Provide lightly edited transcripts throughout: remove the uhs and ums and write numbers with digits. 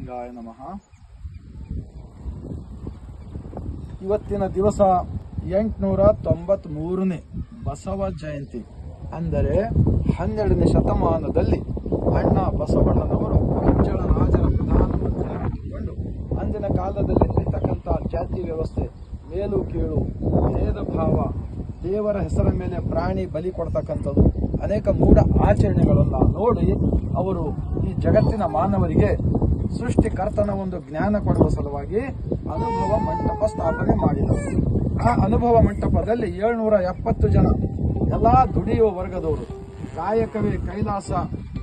ಬಸವಲಿಂಗಾಯ ನಮಃ. ಇವತ್ತಿನ ದಿವಸ 893ನೇ ಬಸವ ಜಯಂತಿ. ಅಂದರೆ 12ನೇ ಶತಮಾನದಲ್ಲಿ ಅಣ್ಣ ಬಸವಣ್ಣನವರು ಕಿಂಚಳ ರಾಜರ ಪ್ರಧಾನಮಂತ್ರಿಯಾಗಿದ್ದುಕೊಂಡು ಅಂದಿನ ಕಾಲದಲ್ಲಿ ಇರತಕ್ಕಂಥ ಜಾತಿ ವ್ಯವಸ್ಥೆ, ಮೇಲು ಕೀಳು, ಭೇದ ಭಾವ, ದೇವರ ಹೆಸರ ಮೇಲೆ ಪ್ರಾಣಿ ಬಲಿ ಕೊಡ್ತಕ್ಕಂಥದ್ದು, ಅನೇಕ ಮೂಢ ಆಚರಣೆಗಳನ್ನ ನೋಡಿ ಅವರು ಈ ಜಗತ್ತಿನ ಮಾನವರಿಗೆ ಸೃಷ್ಟಿಕರ್ತನ ಒಂದು ಜ್ಞಾನ ಕೊಡುವ ಸಲುವಾಗಿ ಅನುಭವ ಮಂಟಪ ಸ್ಥಾಪನೆ ಮಾಡಿದರು. ಆ ಅನುಭವ ಮಂಟಪದಲ್ಲಿ 770 ಜನ ಎಲ್ಲಾ ದುಡಿಯುವ ವರ್ಗದವರು, ಕಾಯಕವೇ ಕೈಲಾಸ,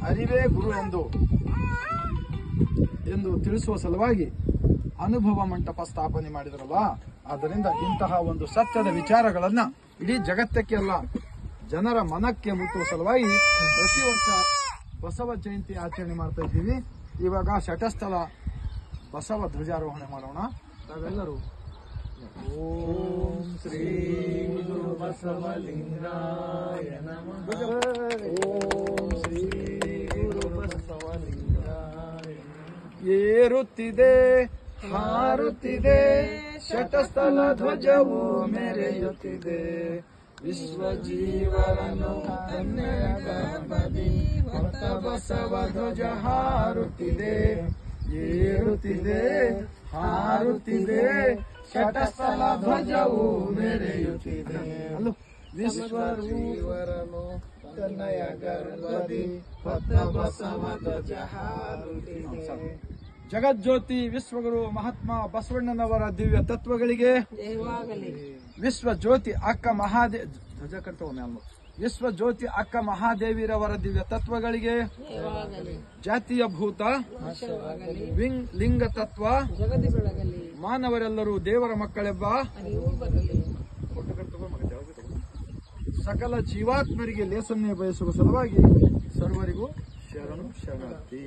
ಅರಿವೇ ಗುರು ಎಂದು ತಿಳಿಸುವ ಸಲುವಾಗಿ ಅನುಭವ ಮಂಟಪ ಸ್ಥಾಪನೆ ಮಾಡಿದರಲ್ವಾ. ಆದ್ದರಿಂದ ಇಂತಹ ಒಂದು ಸತ್ಯದ ವಿಚಾರಗಳನ್ನ ಇಡೀ ಜಗತ್ತಕ್ಕೆ ಅಲ್ಲ, ಜನರ ಮನಕ್ಕೆ ಮುಟ್ಟುವ ಸಲುವಾಗಿ ಪ್ರತಿ ವರ್ಷ ಬಸವ ಜಯಂತಿ ಆಚರಣೆ ಮಾಡ್ತಾ ಇದ್ದೀವಿ. ಇವಾಗ ಶಟಸ್ಥಲ ಬಸವ ಧ್ವಜಾರೋಹಣೆ ಮಾಡೋಣ. ತಾವೆಲ್ಲರೂ ಓಂ ಶ್ರೀ ಗುರು ಬಸವಲಿಂಗಾಯ ನಮಃ. ಓಂ ಶ್ರೀ ಗುರು ಬಸವಲಿಂಗಾಯ. ಏರುತ್ತಿದೆ ಹಾರುತ್ತಿದೆ ಶಟಸ್ಥಲ ಧ್ವಜವು ಮೆರೆಯುತ್ತಿದೆ, ವಿಶ್ವ ಜೀವನನು ತನ್ನೆಯ ಗರ್ಭದಿ ಹೊತ್ತ ಬಸವ ಧ್ವಜ ಹಾರುತ್ತಿದೆ. ಏರುತ್ತಿದೆ ಹಾರುತ್ತಿದೆ ಶಟಸ್ಥಲ ಧ್ವಜವು ಮೆರೆಯುತ್ತಿದೆ, ವಿಶ್ವ ಜೀವನನು ತನ್ನೆಯ ಗರ್ಭದಿ ಹೊತ್ತ ಬಸವ ಧ್ವಜ ಹಾರುತ್ತಿದೆ. ಜಗಜ್ಯೋತಿ ವಿಶ್ವಗುರು ಮಹಾತ್ಮ ಬಸವಣ್ಣನವರ ದಿವ್ಯ ತತ್ವಗಳಿಗೆ, ವಿಶ್ವ ಜ್ಯೋತಿ ಅಕ್ಕ ವಿಶ್ವ ಜ್ಯೋತಿ ಅಕ್ಕ ಮಹಾದೇವಿರವರ ದಿವ್ಯ ತತ್ವಗಳಿಗೆ, ಜಾತಿಯ ಭೂತ ಲಿಂಗ ತತ್ವ, ಮಾನವರೆಲ್ಲರೂ ದೇವರ ಮಕ್ಕಳೆಂಬ ಸಕಲ ಜೀವಾತ್ಮರಿಗೆ ಲೇಸನ್ನೇ ಬಯಸುವ ಸಲುವಾಗಿ ಸರ್ವರಿಗೂ ಶರಣು ಶರಣಾರ್ಥಿ.